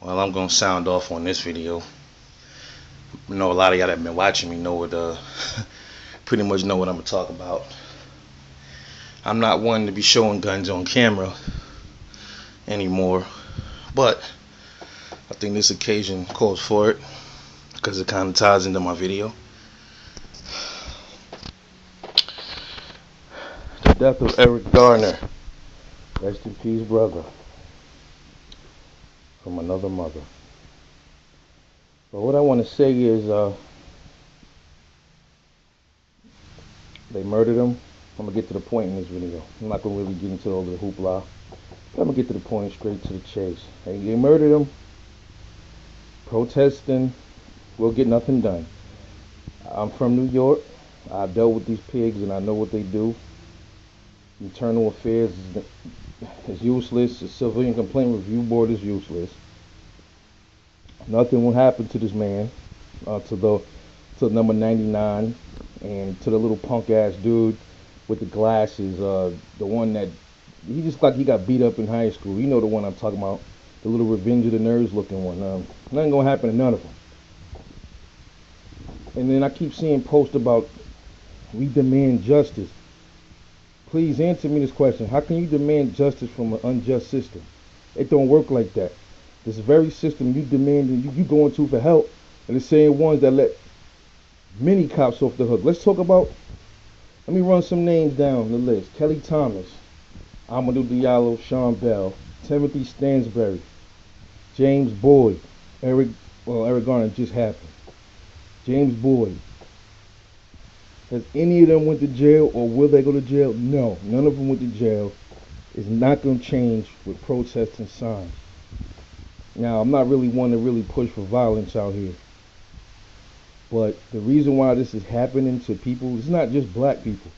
Well, I'm gonna sound off on this video. I know a lot of y'all that have been watching me know what pretty much know what I'm gonna talk about. I'm not one to be showing guns on camera anymore, but I think this occasion calls for it because it kind of ties into my video. The death of Eric Garner. Rest in peace, brother. From another mother. But what I want to say is, they murdered him. I'm gonna get to the point in this video. I'm not gonna really get into all the hoopla. But I'm gonna get to the point, straight to the chase. Hey, they murdered him. Protesting will get nothing done. I'm from New York. I've dealt with these pigs and I know what they do. Internal affairs is useless. The civilian complaint review board is useless. Nothing will happen to this man, to number 99, and to the little punk ass dude with the glasses. The one that he just like he got beat up in high school. You know the one I'm talking about. The little Revenge of the Nerds looking one. Nothing gonna happen to none of them. And then I keep seeing posts about we demand justice. Please answer me this question. How can you demand justice from an unjust system? It don't work like that. This very system you demand and you going to for help are the same ones that let many cops off the hook. Let's talk about, let me run some names down the list. Kelly Thomas, Amadou Diallo, Sean Bell, Timothy Stansbury, James Boyd, Eric Garner just happened. James Boyd. Has any of them went to jail or will they go to jail? No, none of them went to jail. It's not going to change with protests and signs. Now, I'm not really one to really push for violence out here. But the reason why this is happening to people, it's not just black people.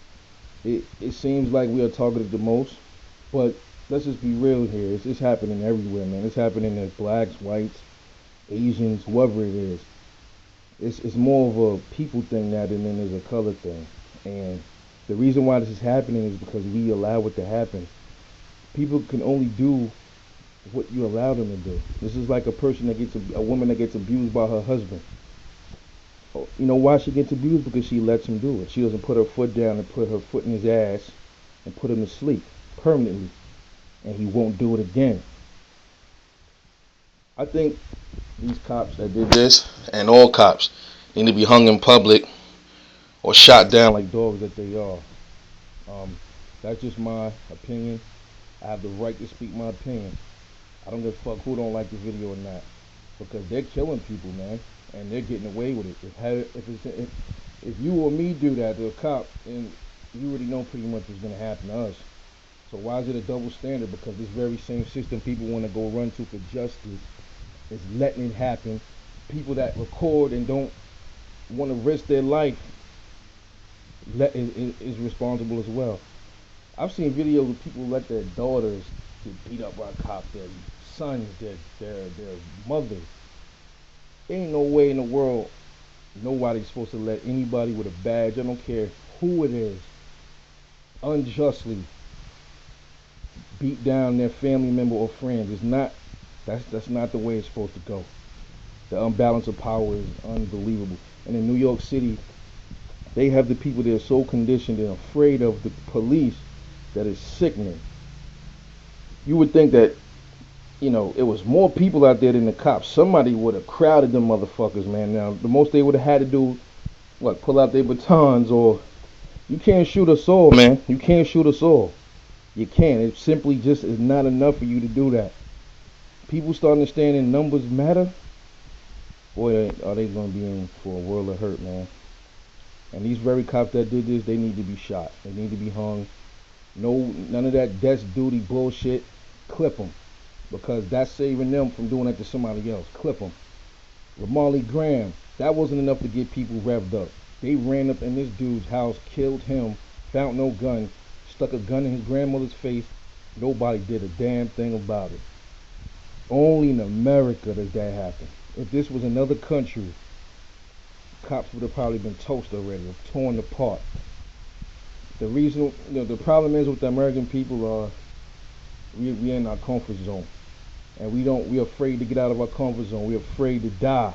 It seems like we are targeted the most. But let's just be real here. It's happening everywhere, man. It's happening to blacks, whites, Asians, whoever it is. It's more of a people thing now than it is a color thing. And the reason why this is happening is because we allow it to happen. People can only do what you allow them to do. This is like a woman that gets abused by her husband. You know why she gets abused? Because she lets him do it. She doesn't put her foot down and put her foot in his ass and put him to sleep permanently. And he won't do it again. I think these cops that did this, and all cops, need to be hung in public or shot down like dogs that they are. That's just my opinion. I have the right to speak my opinion. I don't give a fuck who don't like the video or not, because they're killing people, man, and they're getting away with it. If you or me do that to a cop, then you already know pretty much what's gonna happen to us. So why is it a double standard? Because this very same system people want to go run to for justice is letting it happen. People that record and don't want to risk their life is responsible as well. I've seen videos of people let their daughters get beat up by cops, their sons, their mothers. There ain't no way in the world nobody's supposed to let anybody with a badge, I don't care who it is, unjustly beat down their family member or friends. It's not. That's not the way it's supposed to go. The unbalance of power is unbelievable. And in New York City, they have the people that are so conditioned and afraid of the police that it's sickening. You would think that, it was more people out there than the cops. Somebody would have crowded them motherfuckers, man. Now, the most they would have had to do, pull out their batons, or you can't shoot us all, man. You can't shoot us all. You can't. It simply just is not enough for you to do that. People start understanding numbers matter, boy, are they going to be in for a world of hurt, man. And these very cops that did this, they need to be shot. They need to be hung. None of that death duty bullshit. Clip them. Because that's saving them from doing that to somebody else. Clip them. Lamarlee Graham, that wasn't enough to get people revved up. They ran up in this dude's house, killed him, found no gun, stuck a gun in his grandmother's face. Nobody did a damn thing about it. Only in America does that happen. If this was another country, cops would have probably been toasted already, or torn apart. The problem is with the American people are we in our comfort zone. and we're afraid to get out of our comfort zone. We're afraid to die.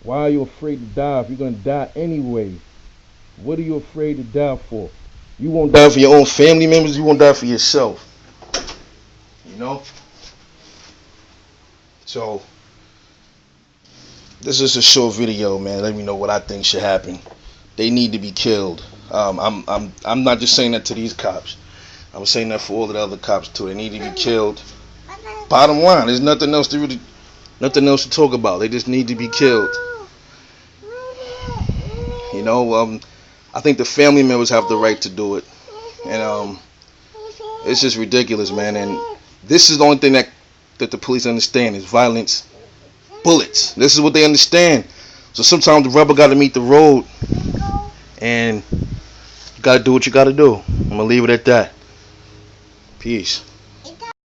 Why are you afraid to die if you're gonna die anyway? What are you afraid to die for? You won't die for your own family members. You won't die for yourself. You know. So this is a short video, man. Let me know what I think should happen. They need to be killed. I'm not just saying that to these cops. I'm saying that for all of the other cops too. They need to be killed. Bottom line, there's nothing else to talk about. They just need to be killed. You know, I think the family members have the right to do it, and it's just ridiculous, man. And this is the only thing that the police understand is violence, bullets. This is what they understand. So sometimes the rubber got to meet the road, and you got to do what you got to do. I'm gonna leave it at that. Peace.